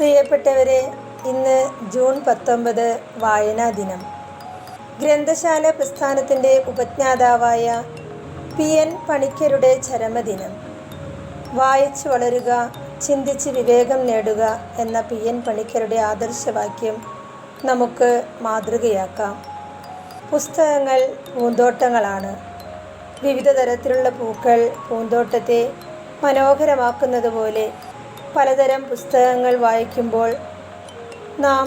പ്രിയപ്പെട്ടവരെ, ഇന്ന് ജൂൺ 19 വായനാ ദിനം. ഗ്രന്ഥശാല പ്രസ്ഥാനത്തിൻ്റെ ഉപജ്ഞാതാവായ PN പണിക്കരുടെ ചരമദിനം. വായിച്ചു വളരുക, ചിന്തിച്ച് വിവേകം നേടുക എന്ന PN പണിക്കരുടെ ആദർശവാക്യം നമുക്ക് മാതൃകയാക്കാം. പുസ്തകങ്ങൾ പൂന്തോട്ടങ്ങളാണ്. വിവിധ തരത്തിലുള്ള പൂക്കൾ പൂന്തോട്ടത്തെ മനോഹരമാക്കുന്നത് പോലെ പലതരം പുസ്തകങ്ങൾ വായിക്കുമ്പോൾ നാം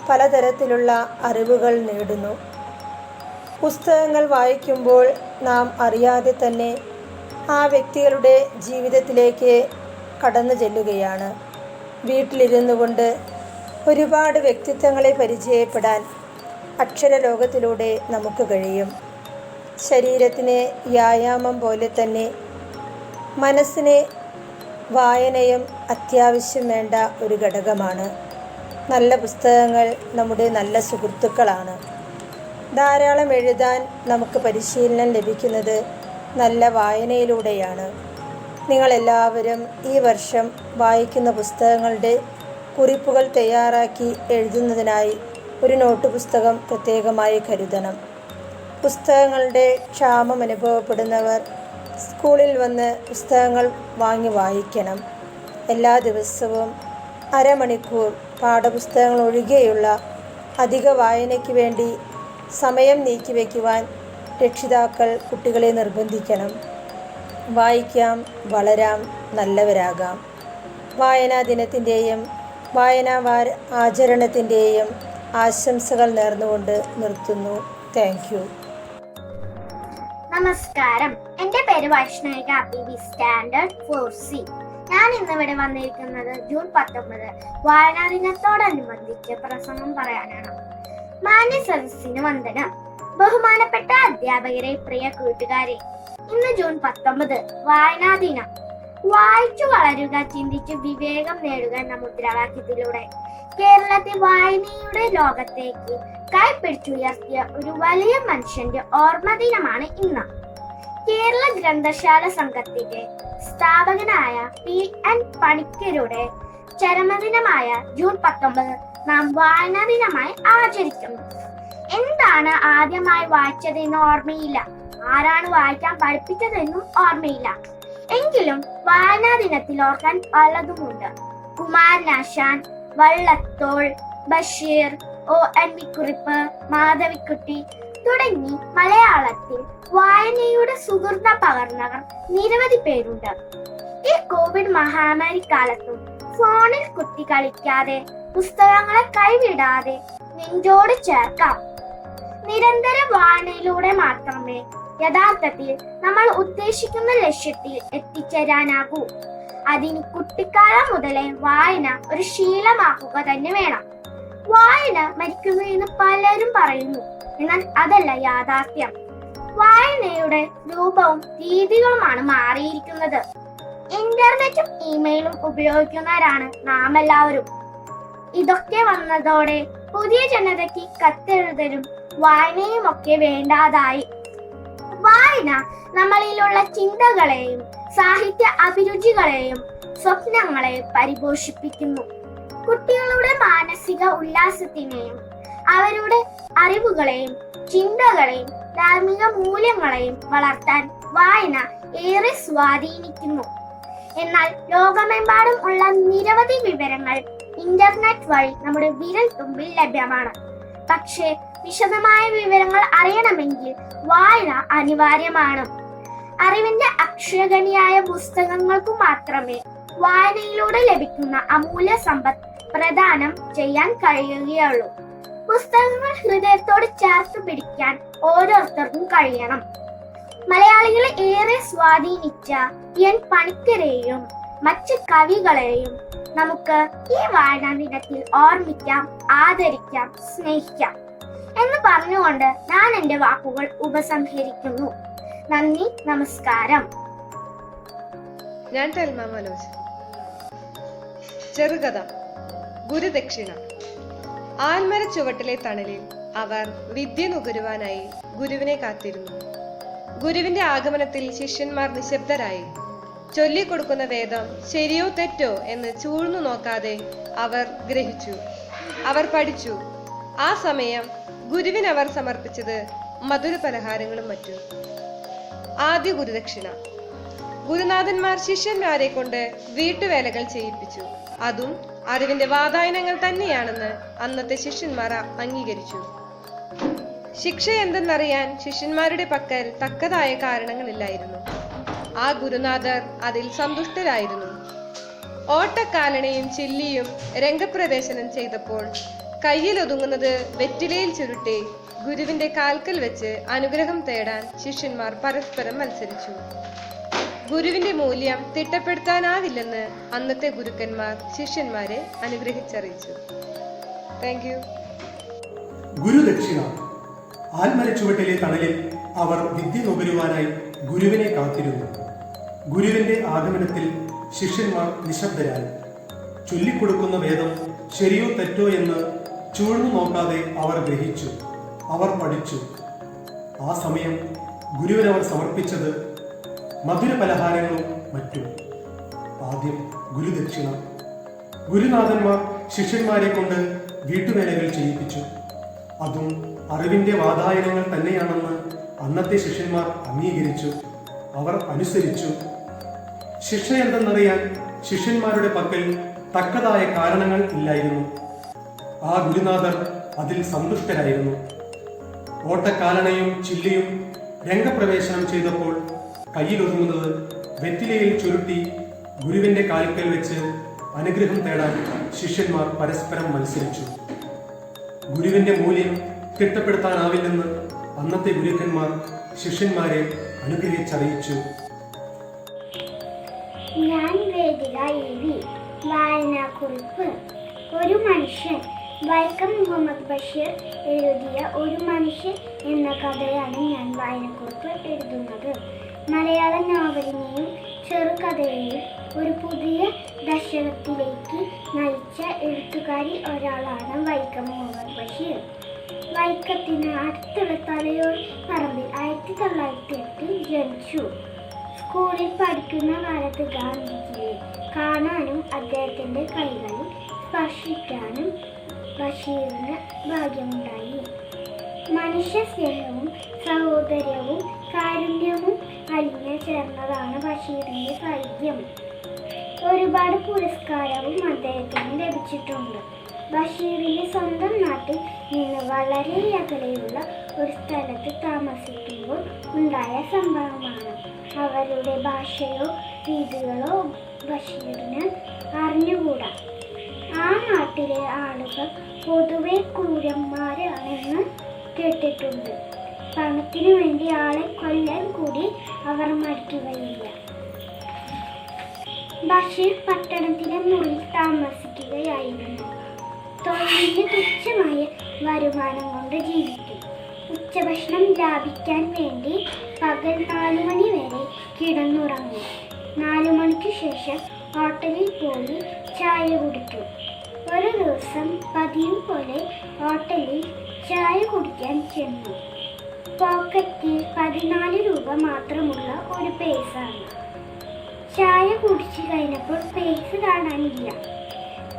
പലതരത്തിലുള്ള അറിവുകൾ നേടുന്നു. പുസ്തകങ്ങൾ വായിക്കുമ്പോൾ നാം അറിയാതെ തന്നെ ആ വ്യക്തികളുടെ ജീവിതത്തിലേക്ക് കടന്നു ചെല്ലുകയാണ്. വീട്ടിലിരുന്നു കൊണ്ട് ഒരുപാട് വ്യക്തിത്വങ്ങളെ പരിചയപ്പെടാൻ അക്ഷരലോകത്തിലൂടെ നമുക്ക് കഴിയും. ശരീരത്തിന് വ്യായാമം പോലെ തന്നെ മനസ്സിന് വായനയും അത്യാവശ്യം വേണ്ട ഒരു ഘടകമാണ്. നല്ല പുസ്തകങ്ങൾ നമ്മുടെ നല്ല സുഹൃത്തുക്കളാണ്. ധാരാളം എഴുതാൻ നമുക്ക് പരിശീലനം ലഭിക്കുന്നത് നല്ല വായനയിലൂടെയാണ്. നിങ്ങളെല്ലാവരും ഈ വർഷം വായിക്കുന്ന പുസ്തകങ്ങളുടെ കുറിപ്പുകൾ തയ്യാറാക്കി എഴുതുന്നതിനായി ഒരു നോട്ട് പുസ്തകം പ്രത്യേകമായി കരുതണം. പുസ്തകങ്ങളുടെ ക്ഷാമം അനുഭവപ്പെടുന്നവർ സ്കൂളിൽ വന്ന് പുസ്തകങ്ങൾ വാങ്ങി വായിക്കണം. എല്ലാ ദിവസവും അരമണിക്കൂർ പാഠപുസ്തകങ്ങൾ ഒഴികെയുള്ള അധിക വായനയ്ക്ക് വേണ്ടി സമയം നീക്കിവെക്കുവാൻ രക്ഷിതാക്കൾ കുട്ടികളെ നിർബന്ധിക്കണം. വായിക്കാം, വളരാം, നല്ലവരാകാം. വായനാ ദിനത്തിൻ്റെയും വായനാ ആചരണത്തിൻ്റെയും ആശംസകൾ നേർന്നുകൊണ്ട് നിർത്തുന്നു. Thank you. നമസ്കാരം, എൻ്റെ പേര് വൈഷ്ണവിക PV സ്റ്റാൻഡേർഡ് 4C. ഞാൻ ഇന്നിവിടെ വന്നിരിക്കുന്നത് ജൂൺ 19 വായനാ ദിനത്തോടനുബന്ധിച്ച് പ്രസംഗം പറയാനാണ്. മാന്യ സദസ്സിന് വന്ദനം. ബഹുമാനപ്പെട്ട അധ്യാപകരെ, പ്രിയ കൂട്ടുകാരെ, ഇന്ന് ജൂൺ 19 വായനാ ദിനം. വായിച്ചു വളരുക, ചിന്തിച്ചു വിവേകം നേടുക എന്ന മുദ്രാവാക്യത്തിലൂടെ കേരളത്തെ വായനയുടെ ലോകത്തേക്ക് കൈപ്പിടിച്ചുയർത്തിയ ഒരു വലിയ മനുഷ്യന്റെ ഓർമ്മ ദിനമാണ് ഇന്ന്. കേരള ഗ്രന്ഥശാല സംഘത്തിന്റെ സ്ഥാപകനായ PN പണിക്കരുടെ ചരമദിനമായ ജൂൺ 19 നാം വായനാ ദിനമായി ആചരിക്കുന്നു. എന്താണ് ആദ്യമായി വായിച്ചതെന്ന് ഓർമ്മയില്ല, ആരാണ് വായിക്കാൻ പഠിപ്പിച്ചതെന്നും ഓർമ്മയില്ല. എങ്കിലും വായനാ ദിനത്തിൽ ഓർക്കാൻ പലതുമുണ്ട്. കുമാരനാശാൻ, വള്ളത്തോൾ, ബഷീർ, ONV കുറിപ്പ്, മാധവിക്കുട്ടി തുടങ്ങി മലയാളത്തിൽ വായനയുടെ സുഹൃത പകർന്നവർ നിരവധി പേരുണ്ട്. ഈ കോവിഡ് മഹാമാരി കാലത്തും ഫോണിൽ കുത്തി കളിക്കാതെ, പുസ്തകങ്ങളെ കൈവിടാതെ നെഞ്ചോട് ചേർക്കാം. നിരന്തര വായനയിലൂടെ മാത്രമേ യഥാർത്ഥത്തിൽ നമ്മൾ ഉദ്ദേശിക്കുന്ന ലക്ഷ്യത്തിൽ എത്തിച്ചേരാനാകൂ. അതിന് കുട്ടിക്കാലം മുതലേ വായന ഒരു ശീലമാക്കുക തന്നെ വേണം. വായന മരിക്കുന്നു എന്ന് പലരും പറയുന്നു, എന്നാൽ അതല്ല യാഥാർത്ഥ്യം. വായനയുടെ രൂപവും രീതികളുമാണ് മാറിയിരിക്കുന്നത്. ഇന്റർനെറ്റും ഇമെയിലും ഉപയോഗിക്കുന്നവരാണ് നാം എല്ലാവരും. ഇതൊക്കെ വന്നതോടെ പുതിയ ജനതയ്ക്ക് കത്തെഴുതലും വായനയും ഒക്കെ വേണ്ടാതായി. വായന നമ്മളിലുള്ള ചിന്തകളെയും സാഹിത്യ അഭിരുചികളെയും സ്വപ്നങ്ങളെയും പരിപോഷിപ്പിക്കുന്നു. കുട്ടികളുടെ മാനസിക ഉല്ലാസത്തിനെയും അവരുടെ അറിവുകളെയും ചിന്തകളെയും ധാർമ്മിക മൂല്യങ്ങളെയും വളർത്താൻ വായന ഏറെ സ്വാധീനിക്കുന്നു. എന്നാൽ ലോകമെമ്പാടും ഉള്ള നിരവധി വിവരങ്ങൾ ഇന്റർനെറ്റ് വഴി നമ്മുടെ വിരൽ തുമ്പിൽ ലഭ്യമാണ്. പക്ഷേ വിശദമായ വിവരങ്ങൾ അറിയണമെങ്കിൽ വായന അനിവാര്യമാണ്. അറിവിന്റെ അക്ഷയഗണിയായ പുസ്തകങ്ങൾക്കു മാത്രമേ വായനയിലൂടെ ലഭിക്കുന്ന അമൂല്യ സമ്പത്ത് പ്രദാനം ചെയ്യാൻ കഴിയുകയുള്ളൂ. പുസ്തകങ്ങൾ ഹൃദയത്തോട് ചേർത്ത് പിടിക്കാൻ ഓരോരുത്തർക്കും കഴിയണം. മലയാളികളെ ഏറെ സ്വാധീനിച്ച PN പണിക്കരെയും മറ്റ് കവികളെയും നമുക്ക് ഈ വായനാ ദിനത്തിൽ ഓർമ്മിക്കാം, ആദരിക്കാം, സ്നേഹിക്കാം എന്ന് പറഞ്ഞുകൊണ്ട് ഞാൻ എൻ്റെ വാക്കുകൾ ഉപസംഹരിക്കുന്നു. നന്ദി, നമസ്കാരം. ഞാൻ തെൽമ മനോജ്. ചെറുകഥ ഗുരുദക്ഷിണ. ആൽമര ചുവട്ടിലെ തണലിൽ അവർ വിദ്യ നുകരുവാനായി ഗുരുവിനെ കാത്തിരുന്നു. ഗുരുവിന്റെ ആഗമനത്തിൽ ശിഷ്യന്മാർ നിശബ്ദരായി. ചൊല്ലിക്കൊടുക്കുന്ന വേദം ശരിയോ തെറ്റോ എന്ന് ചൂഴ്ന്നു നോക്കാതെ അവർ ഗ്രഹിച്ചു, അവർ പഠിച്ചു. ആ സമയം ഗുരുവിനവർ സമർപ്പിച്ചത് മധുര പലഹാരങ്ങളും മറ്റും. ആദ്യ ഗുരുദക്ഷിണ. ഗുരുനാഥന്മാർ ശിഷ്യന്മാരെ കൊണ്ട് വീട്ടുവേലകൾ ചെയ്യിപ്പിച്ചു. അതും അറിവിന്റെ വാതായനങ്ങൾ തന്നെയാണെന്ന് അന്നത്തെ ശിഷ്യന്മാർ അംഗീകരിച്ചു. ശിക്ഷ എന്തെന്നറിയാൻ ശിഷ്യന്മാരുടെ പക്കൽ തക്കതായ കാരണങ്ങളില്ലായിരുന്നു. ആ ഗുരുനാഥർ അതിൽ സന്തുഷ്ടരായിരുന്നു. ഓട്ടക്കാലണയും ചില്ലിയും രംഗപ്രവേശനം ചെയ്തപ്പോൾ കയ്യിലൊതുങ്ങുന്നത് വെറ്റിലയിൽ ചുരുട്ടി ഗുരുവിന്റെ കാൽക്കൽ വെച്ച് അനുഗ്രഹം തേടാൻ ശിഷ്യന്മാർ പരസ്പരം മത്സരിച്ചു. ഗുരുവിന്റെ മൂല്യം തിട്ടപ്പെടുത്താനാവില്ലെന്ന് അന്നത്തെ ഗുരുക്കന്മാർ ശിഷ്യന്മാരെ അനുഗ്രഹിച്ചറിയിച്ചു. Thank you. ഗുരുദക്ഷിണ. ആൽമരച്ചുവട്ടിലെ തണലിൽ അവർ വിദ്യ നുകരുവാനായി ഗുരുവിനെ കാത്തിരുന്നു. ഗുരുവിന്റെ ആഗമനത്തിൽ ശിഷ്യന്മാർ നിശബ്ദരായി. ചൊല്ലിക്കൊടുക്കുന്ന വേദം ശരിയോ തെറ്റോ എന്ന് ചൂഴ്ന്നു നോക്കാതെ അവർ ഗ്രഹിച്ചു, അവർ പഠിച്ചു. ആ സമയം ഗുരുവിനവർ സമർപ്പിച്ചത് മധുര പലഹാരങ്ങളും മറ്റും. ആദ്യം ഗുരുദക്ഷിണ. ഗുരുനാഥന്മാർ ശിഷ്യന്മാരെ കൊണ്ട് വീട്ടുവേലകൾ ചെയ്യിപ്പിച്ചു. അതും അറിവിന്റെ വാതായനങ്ങൾ തന്നെയാണെന്ന് അന്നത്തെ ശിഷ്യന്മാർ അംഗീകരിച്ചു, അവർ അനുസരിച്ചു. ശിക്ഷ എന്തെന്നറിയാൻ ശിഷ്യന്മാരുടെ പക്കൽ തക്കതായ കാരണങ്ങൾ ഇല്ലായിരുന്നു. ആ ഗുരുനാഥർ അതിൽ സന്തുഷ്ടരായിരുന്നു. ഓട്ടക്കാലണയും ചില്ലിയും രംഗപ്രവേശനം ചെയ്തപ്പോൾ കയ്യിലൊതുങ്ങുന്നത് വെറ്റിലയിൽ ചുരുട്ടി ഗുരുവിന്റെ കാൽക്കൽ വെച്ച് അനുഗ്രഹം തേടാൻ ശിഷ്യന്മാർ പരസ്പരം മത്സരിച്ചു. ഗുരുവിന്റെ മൂല്യം തിട്ടപ്പെടുത്താനാവില്ലെന്ന് അന്നത്തെ ഗുരുക്കന്മാർ ശിഷ്യന്മാരെ അനുഗ്രഹിച്ചറിയിച്ചു. ഞാൻ വേദിക എഴുതി. വായനാക്കുറിപ്പ്. ഒരു മനുഷ്യൻ. വൈക്കം മുഹമ്മദ് ബഷീർ എഴുതിയ ഒരു മനുഷ്യൻ എന്ന കഥയാണ് ഞാൻ വായനാക്കുറിപ്പ് എഴുതുന്നത്. മലയാള നോവലിനെയും ചെറുകഥയെയും ഒരു പുതിയ ദശകത്തിലേക്ക് നയിച്ച എഴുത്തുകാരി ഒരാളാണ് വൈക്കം മുഹമ്മദ് ബഷീർ. വൈക്കത്തിന് അടുത്തുള്ള തലയോട് പറമ്പിൽ 1908 ജനിച്ചു. സ്കൂളിൽ പഠിക്കുന്ന കാലത്ത് ഗാന്ധിജിയെ കാണാനും അദ്ദേഹത്തിൻ്റെ കൈകളിൽ സ്പർശിക്കാനും ബഷീറിന് ഭാഗ്യമുണ്ടായി. മനുഷ്യ സ്നേഹവും സഹോദര്യവും കാരുണ്യവും അലിഞ്ഞു ചേർന്നതാണ് ബഷീറിന്റെ സാഹിത്യം. ഒരുപാട് പുരസ്കാരവും അദ്ദേഹത്തിന് ലഭിച്ചിട്ടുണ്ട്. ബഷീറിന്റെ സ്വന്തം നാട്ടിൽ നിന്ന് വളരെ അകലെയുള്ള ഒരു സ്ഥലത്ത് താമസിക്കുമ്പോൾ ഉണ്ടായ സംഭവമാണ്. അവരുടെ ഭാഷയോ രീതികളോ ബഷീറിന് അറിഞ്ഞുകൂടാ. ആ നാട്ടിലെ ആളുകൾ പൊതുവെ ക്രൂരന്മാരാണെന്ന് കേട്ടിട്ടുണ്ട്. പണത്തിനു വേണ്ടി ആളെ കൊല്ലാൻ കൂടി അവർ മടിക്കുകയില്ല. ബഷീർ പട്ടണത്തിലെ മുറിയിൽ താമസിക്കുകയായിരുന്നു. തൊഴിലിന് തുച്ഛമായ വരുമാനം കൊണ്ട് ജീവിക്കും. ഉച്ചഭക്ഷണം ലാഭിക്കാൻ വേണ്ടി പകൽ 4 മണി വരെ കിടന്നുറങ്ങും. 4 മണിക്ക് ശേഷം ഹോട്ടലിൽ പോയി ചായ കുടിക്കും. ഒരു ദിവസം പതിവ് പോലെ ഹോട്ടലിൽ ചായ കുടിക്കാൻ ചെന്നു. പോക്കറ്റിൽ 14 രൂപ മാത്രമുള്ള ഒരു പേഴ്സാണ്. ചായ കുടിച്ചു കഴിഞ്ഞപ്പോൾ പേഴ്സ് കാണാനില്ല.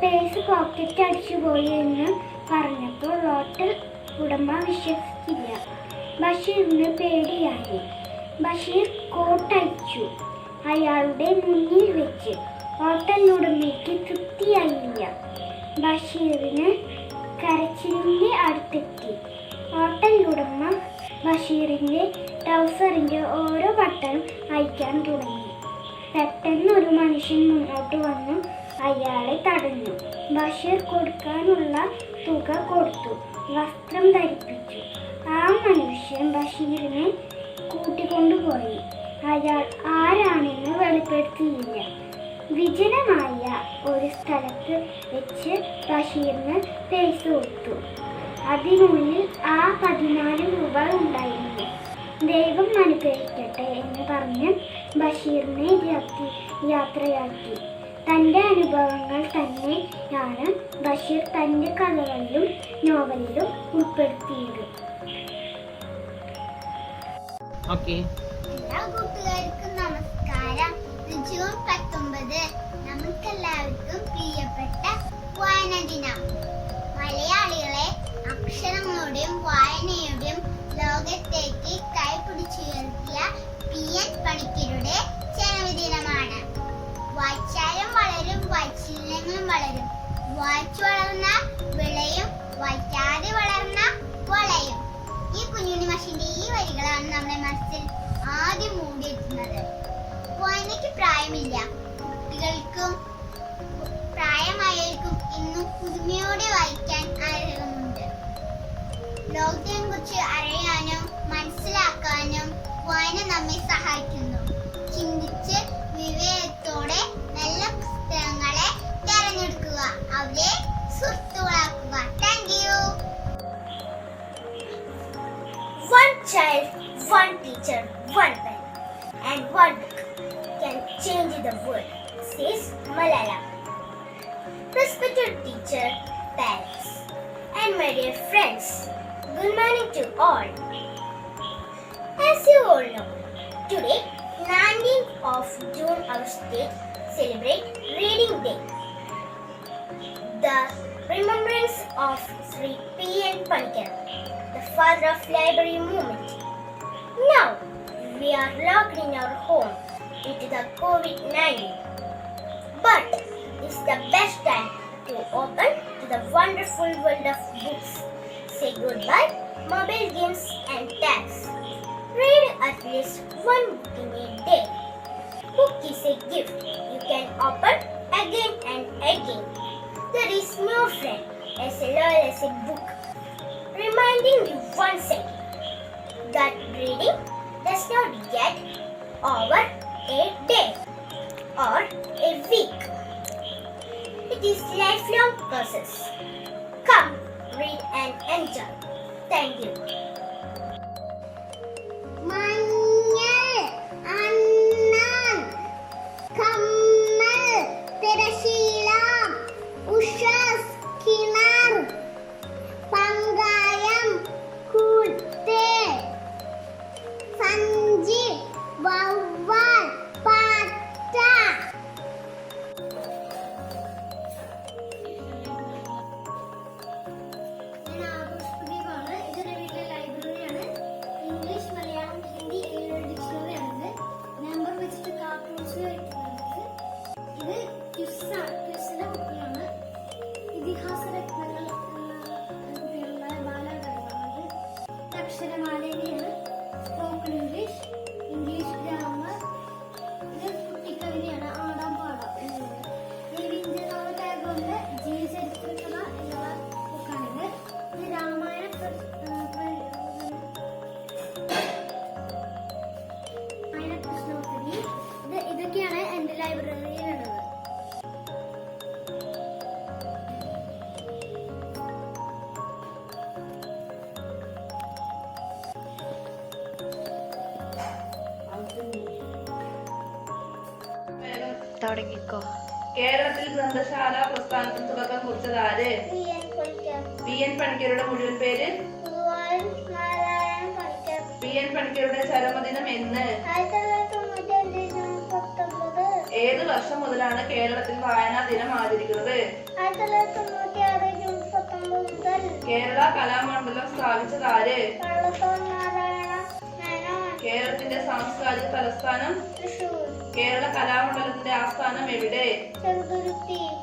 പേഴ്സ് പോക്കറ്റ് അടിച്ചുപോയി എന്ന് പറഞ്ഞപ്പോൾ ഹോട്ടൽ ഉടമ വിശ്വസിച്ചില്ല. ബഷീറിന് പേടിയായി. ബഷീർ കോട്ടയച്ചു. അയാളുടെ മുന്നിൽ വെച്ച്. ഹോട്ടലിനുടമയ്ക്ക് തൃപ്തിയായില്ല. ബഷീറിന് കരച്ചിലിൻ്റെ അടുത്തെത്തി. ഹോട്ടലിനുടമ ബഷീറിൻ്റെ ട്രൗസറിൻ്റെ ഓരോ ബട്ടണും അയക്കാൻ തുടങ്ങി. പെട്ടെന്ന് ഒരു മനുഷ്യൻ മുന്നോട്ട് വന്നു അയാളെ തടഞ്ഞു. ബഷീർ കൊടുക്കാനുള്ള തുക കൊടുത്തു. വസ്ത്രം ധരിപ്പിച്ചു. ആ മനുഷ്യൻ ബഷീറിനെ കൂട്ടിക്കൊണ്ടുപോയി. അയാൾ ആരാണെന്ന് വെളിപ്പെടുത്തിയില്ല. വിജനമായ ഒരു സ്ഥലത്ത് വെച്ച് ബഷീറിന് പേഴ്സ് കൊടുത്തു. അതിനുള്ളിൽ ആ 14 രൂപ ഉണ്ടായിരുന്നു. ദൈവം അനുഗ്രഹിക്കട്ടെ എന്ന് പറഞ്ഞ് ബഷീറിനെ യാത്രയാക്കി. തൻ്റെ അനുഭവങ്ങൾ തന്നെയാണ് ബഷീർ തൻ്റെ കഥകളിലും നോവലിലും ഉൾപ്പെടുത്തിയത്. എല്ലാ കൂട്ടുകാർക്കും നമസ്കാരം. ജൂൺ 19 നമുക്കെല്ലാവർക്കും പ്രിയപ്പെട്ട വായനാ ദിനം. മലയാളികളെ അക്ഷരങ്ങളുടെയും വായനയുടെയും ലോകത്തേക്ക് കൈപിടിച്ചുയർത്തിയ PN പണിക്കരുടെ ജന്മദിനമാണ്. വായിച്ചാലും വളരും, വായിച്ചില്ലെങ്കിലും വളരും. വായിച്ചു വളർന്ന വിളയും, വായിക്കാതെ വളർന്ന വളയും. ഈ കുഞ്ഞുണ്ണി മാഷിന്റെ ഈ വരികളാണ് നമ്മുടെ മനസ്സിൽ ആദ്യം മൂടിയെത്തുന്നത്. വായനയ്ക്ക് പ്രായമില്ല. കുട്ടികൾക്കും പ്രായമായവർക്കും ഇന്നും പുതുമയോടെ വായിക്കാൻ ആഗ്രഹമുണ്ട്. ലോകത്തെ കുറിച്ച് അറിയാനും മനസ്സിലാക്കാനും വായന നമ്മെ സഹായിക്കുന്നു. ചിന്തിച്ച് വിവേകത്തോടെ നല്ല പുസ്തകങ്ങളെ തിരഞ്ഞെടുക്കുക, അവരെ സുഹൃത്തുക്കളാക്കുക. Thank you. One child, one teacher, one pen, and one book can change the world, says Malala. Respected teacher, parents, and my dear friends, good morning to all. As you all know, today, 19th of June, our state celebrate Reading Day. The remembrance of Sri P.N. Panikkar, the father of library movement. Now, we are locked in our home due to the COVID-19. But it's the best time to open to the wonderful world of books. Say goodbye, mobile games and tabs. Read at least one book in a day. Book is a gift you can open again and again. There is no friend as loyal as a book. Reminding you once again that reading does not get over a day or a week. It is lifelong process. Come, read and enjoy. Thank you. മഞ്ഞൾ, അണ്ണാൻ, കമ്മൽ, തിരശീല, ഉഷസ്, കിണർ, പങ്കായം, കൂട്ട്, സഞ്ചി, വവ്വാൽ, പാറ്റ. ഞാൻ ആഘോഷപ്രദീപാണ്. ഇതൊരു വീട്ടിലെ ലൈബ്രറിയാണ്. ഇംഗ്ലീഷ്, മലയാളം, ഹിന്ദി, 7 ഡിക്ഷണറിയാണിത്. നമ്പർ വെച്ചിട്ട് കാർട്ടൂൺസ് വയ്ക്കുന്നുണ്ട്. ഇത് ക്വിസിന്റെ ബുക്കിലാണ്. ഇതിഹാസ രത്നങ്ങൾ എന്ന കുട്ടികളുടെ ബാലകഥകളാണത്. അക്ഷരമാലയാണ്. Spoken English, English grammar. ഇത് കുട്ടിക്കവിതയാണ്. ആടാം പാടാം എന്നുള്ളത്. രവീന്ദ്രനാഥ ടാഗോറിന്റെ ജീവചരിത്രകഥ എന്നുള്ള ബുക്കാണിത്. ഇത് രാമായണ കൃഷ്ണോത്തരി. ഇതൊക്കെയാണ് എന്റെ ലൈബ്രറിയിലുള്ളത്. തുടങ്ങിക്കോ. കേരളത്തിൽ ഗ്രന്ഥശാല പ്രസ്ഥാനത്തിന് തുടക്കം കുറിച്ചതാര്? PN പണിക്കരുടെ മുഴുവൻ പേര്? PN പണിക്കരുടെ ചരമദിനം എന്ന്? ഏത് വർഷം മുതലാണ് കേരളത്തിൽ വായനാ ദിനം ആചരിക്കുന്നത്? കേരള കലാമണ്ഡലം സ്ഥാപിച്ചതാര്? കേരളത്തിന്റെ സാംസ്കാരിക തലസ്ഥാനം? കേരള കലാമണ്ഡലത്തിന്റെ ആസ്ഥാനം എവിടെ?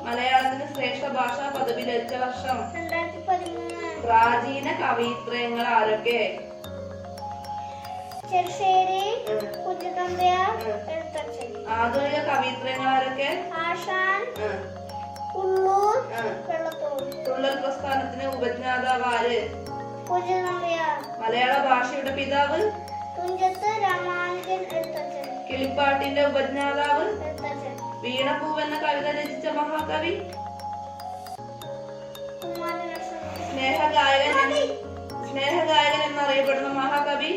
മലയാളത്തിന് ശ്രേഷ്ഠ ഭാഷാ പദവി ലഭിച്ച വർഷം? പ്രാചീന കവിത്രയങ്ങൾ ആരൊക്കെ? ആധുനിക കവിത്രയങ്ങൾ ആരൊക്കെ? തുള്ളൽ പ്രസ്ഥാനത്തിന് ഉപജ്ഞാതാവ് ആര്? മലയാള ഭാഷയുടെ പിതാവ്? കിളിപ്പാട്ടിന്റെ ഉപജ്ഞാതാവ്? വീണപ്പൂവ് എന്ന കവിത രചിച്ച മഹാകവി? സ്നേഹഗായകൻ എന്നറിയപ്പെടുന്ന മഹാകവി?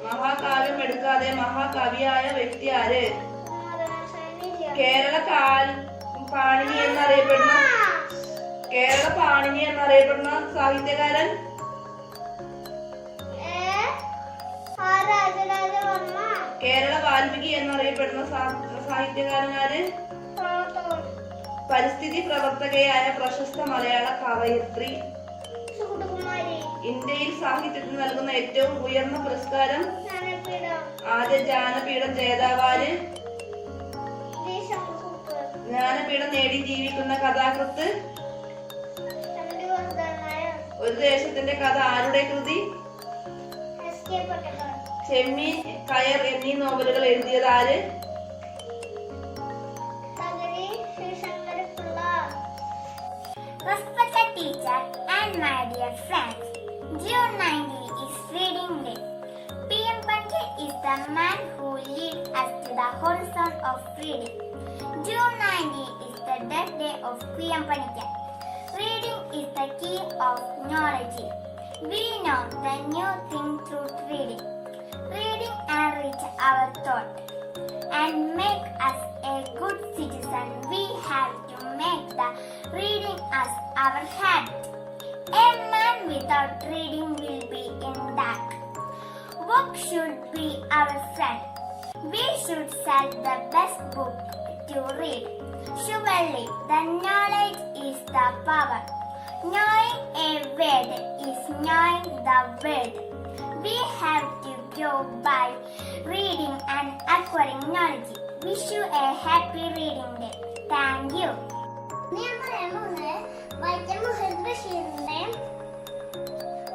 മഹാകാവ്യം എടുക്കാതെ മഹാകവിയായ വ്യക്തി ആര്? കേരള പാണിനി എന്നറിയപ്പെടുന്ന സാഹിത്യകാരൻ? രാജരാജവർമ്മ. കേരള വാൽമീകി എന്നറിയപ്പെടുന്ന സാഹിത്യകാരനാര്? പരിസ്ഥിതി പ്രവർത്തകയായ പ്രശസ്ത മലയാള കവയിത്രി? ഇന്ത്യയിൽ സാഹിത്യത്തിന് നൽകുന്ന ഏറ്റവും ഉയർന്ന പുരസ്കാരം? ആദ്യ ജ്ഞാനപീഠം ജേതാവാര്? ജ്ഞാനപീഠം നേടി ജീവിക്കുന്ന കഥാകൃത്ത്? ഒരു ദേശത്തിന്റെ കഥ ആരുടെ കൃതി? ചെമ്മീൻ, കയർ എന്നീ നോവലുകൾ എഴുതിയത് ആര്? Respected teacher and my dear friends, June 19 is Reading Day. PM Pankaj is the man who leads us to the horizon of reading. June 19 is the death day of PM Pankaj. Reading is the key of knowledge. We know the new thing through reading. Reading enrich our thought and make us a good citizen. We have to make the reading as our habit. A man without reading will be in dark. Book should be our friend. We should select the best book to read. Surely the knowledge is the power. Knowing a word is knowing the world. We have to grow by reading and acquiring knowledge. Wish you a happy reading day. Thank you. ഞാൻ പറയാൻ പോകുന്നത് വൈക്കം മുഹമ്മദ് ബഷീറിന്റെ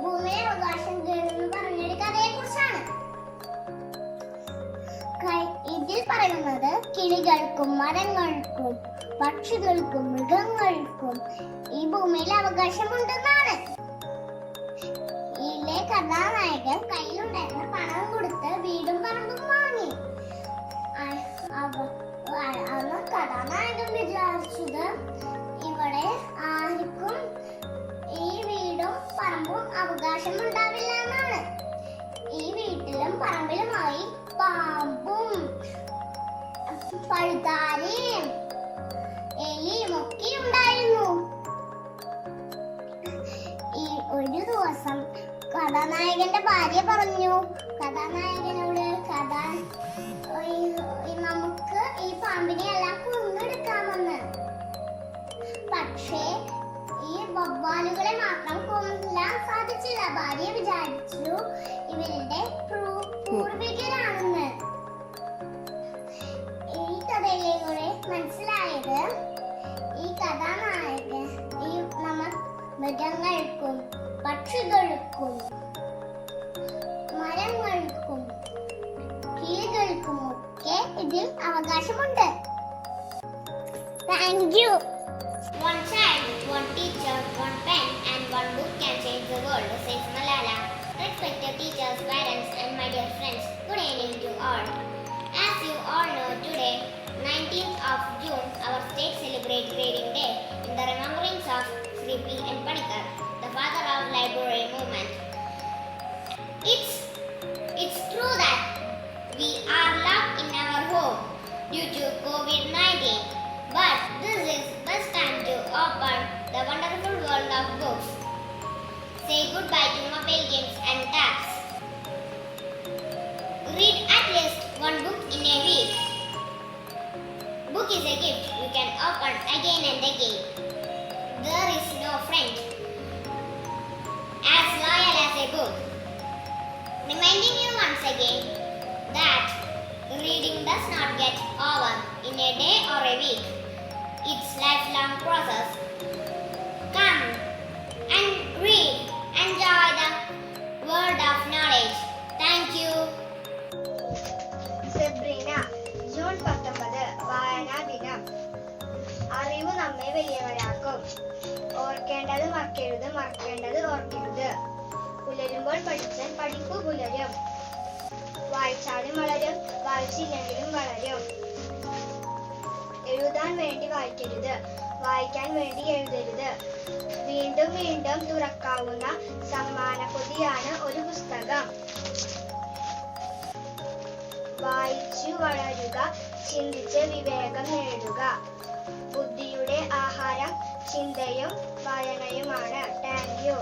ഭൂമിയിലെ അവകാശങ്ങൾ എന്ന് പറഞ്ഞൊരു കഥയെ കുറിച്ചാണ്. ഇതിൽ പറയുന്നത് കിളികൾക്കും മരങ്ങൾക്കും പക്ഷികൾക്കും മൃഗങ്ങൾക്കും ഈ ഭൂമിയിൽ അവകാശമുണ്ടെന്നാണ്. ഇതിലെ കഥാനായകൻ കയ്യിലുണ്ടായിരുന്ന പണം കൊടുത്ത് വീടും പറമ്പും വാങ്ങി. അന്ന് കഥാനായകൻ വിചാരിച്ചത് ഇവിടെ ആർക്കും ഈ വീടും പറമ്പും അവകാശം ഉണ്ടാവില്ല എന്നാണ്. ഈ വീട്ടിലും പറമ്പിലുമായി പാമ്പും പഴുതാരയും എലിയും ഒക്കെ ഉണ്ടായിരുന്നു. ഒരു ദിവസം കഥാനായകന്റെ ഭാര്യ പറഞ്ഞു കഥാനായകനോട് നമുക്ക് ഈ പാമ്പിനെ എല്ലാം കൊന്നെടുക്കാമെന്ന്. പക്ഷേ ഈ വവ്വാലുകളെ മാത്രം കൊല്ലാൻ സാധിച്ചില്ല. ഭാര്യ വിചാരിച്ചു ഇവരുടെ പൂർവികരാണെന്ന്. ഈ കഥയിലൂടെ മനസ്സിലായത് ഈ കഥാനായകൻ മൃഗങ്ങൾക്കും പക്ഷികൾക്കും മരങ്ങൾക്കും കിളികൾക്കും ഒക്കെ ഇതിൽ അവകാശമുണ്ട്. Thank you. One child, one teacher, one pen and one book can change the world, says Malala. Respected teachers, parents and my dear friends, good evening to all. As you all know, today, 19th of June, our state celebrates Reading Day in the remembrance of Sri P.N. Panikar, the father of library movement. It's true that we are locked in our home due to COVID-19, but this is best time to open the wonderful world of books. Say goodbye to mobile games and tabs. Read at least one book in a week. Book is a gift you can open again and again. There is no friend as loyal as a book. Reminding you once again that reading does not get over in a day or a week. It's lifelong process. Come and read. Enjoy the world of knowledge. Thank you. Zebrina, June 19 വായനാ ദിനം. അറിവ് നമ്മെ വലിയവരാക്കും. ഓർക്കേണ്ടത് മറക്കരുത്, മറക്കേണ്ടത് ഓർക്കരുത്. പുലരുമ്പോൾ പഠിച്ചാൽ പഠിപ്പു പുലരും. വായിച്ചാലും വളരും, വായിച്ചില്ലെങ്കിലും വളരും. എഴുതാൻ വേണ്ടി വായിക്കരുത്, വായിക്കാൻ വേണ്ടി എഴുതരുത്. വീണ്ടും വീണ്ടും തുറക്കാവുന്ന സമ്മാനപ്പൊതിയാണ് ഒരു പുസ്തകം. വായിച്ചു വളരുക, ചിന്തിച്ച് വിവേകം നേടുക. ബുദ്ധിയുടെ ആഹാരം ചിന്തയും വായനയുമാണ്. Thank you.